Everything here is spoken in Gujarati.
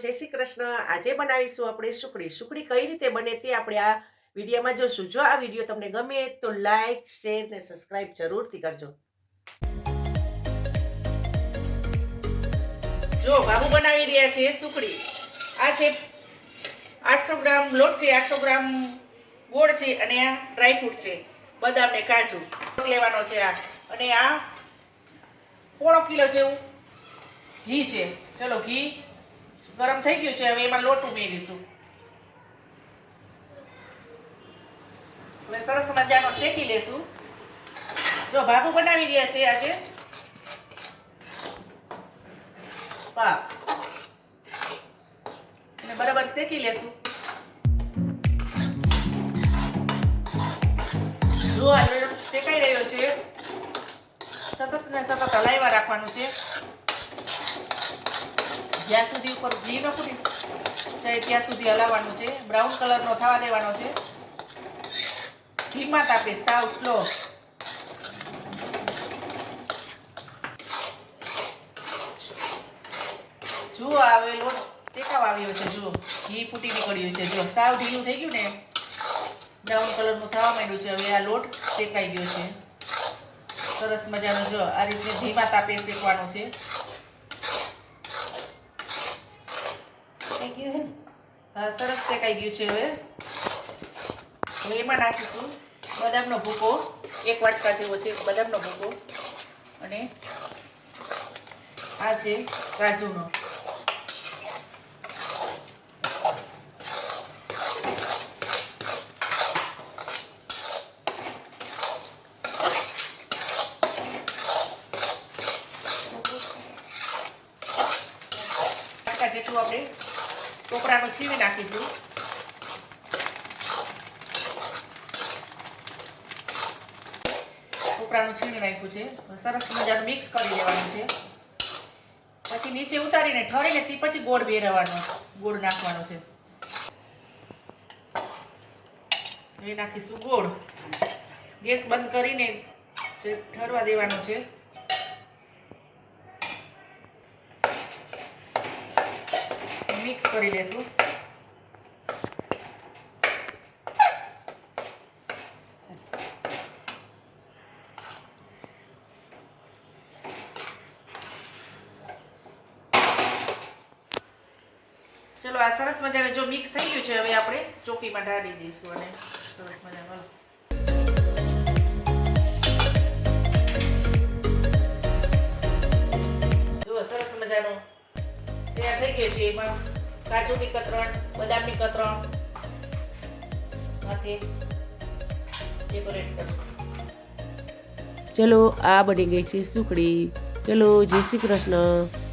જય શ્રી કૃષ્ણ। આજે બનાવીશું આપણે સુખડી। સુખડી કઈ રીતે બને તે આપણે આ વિડીયોમાં જોશું। જો આ વિડીયો તમને ગમે તો લાઈક, શેર ને સબસ્ક્રાઇબ જરૂરથી કરજો। જો બાબુ બનાવી રહ્યા છે સુખડી। આ છે 800 ગ્રામ લોટ છે, 800 ગ્રામ ગોળ છે અને આ ડ્રાયફ્રૂટ છે, બદામ ને કાજુ લેવાનો છે આ, અને આ 1/4 કિલો જેવું ઘી છે। ચલો ઘી ગરમ થઈ ગયું છે, હવે એમાં લોટ ઉમેરીશું। હવે સરસ મજાનો શેકી લેશું। જો બાબુ બનાવી રહ્યા છે આજે પાક, અને બરાબર શેકી લેશું। જો આ શેકાઈ રહ્યો છે, સતત ને સતત હલાવ્યા રાખવાનું છે જ્યાં સુધી ઉપર ઘી ન ફૂટી જાય ત્યાં સુધી હલાવવાનું છે। બ્રાઉન કલરનો થવા દેવાનો છે, ધીમા તાપે, સાવ સ્લો। જુઓ હવે લોટ શેકાવા આવ્યો છે, જુઓ ઘી ફૂટી નીકળ્યું છે, જો સાવ ઢીલું થઈ ગયું ને, બ્રાઉન કલરનું થવા માંડ્યું છે। હવે આ લોટ શેકાઈ ગયો છે સરસ મજાનો। જો આ રીતે ધીમા તાપે શેકવાનું છે। હા સરસ શેકાઈ ગયું છે। હવે એમાં નાખીશું બદામનો ભૂકો, 1 વાટકા જેવો છે બદામનો ભૂકો, અને આ છે કાજુનો। જેટલું આપણે ટોપરાનું છીણી નાખીશું। ટોપરાનું છીણી નાખ્યું છે, સરસ મજાનું મિક્સ કરી દેવાનું છે। પછી નીચે ઉતારીને ઠરીને તે પછી ગોળ ભેરવવાનો, ગોળ નાખવાનો છે। એ નાખીશું ગોળ, ગેસ બંધ કરીને ઠરવા દેવાનો છે। મિક્સ કરી લેશું। ચલો આ સરસ મજાને જો મિક્સ થઈ ગયું છે, હવે આપણે ચોકીમાં ઢાળી દઈશું અને સરસ મજાનું જો સરસ મજાનો તૈયાર થઈ ગયો છે। એમાં કાજુની કતરણ, બદામની કતરણ સાથે ડેકોરેટ કરશું। ચલો આ બની ગઈ છે સુખડી। ચલો જય શ્રી કૃષ્ણ।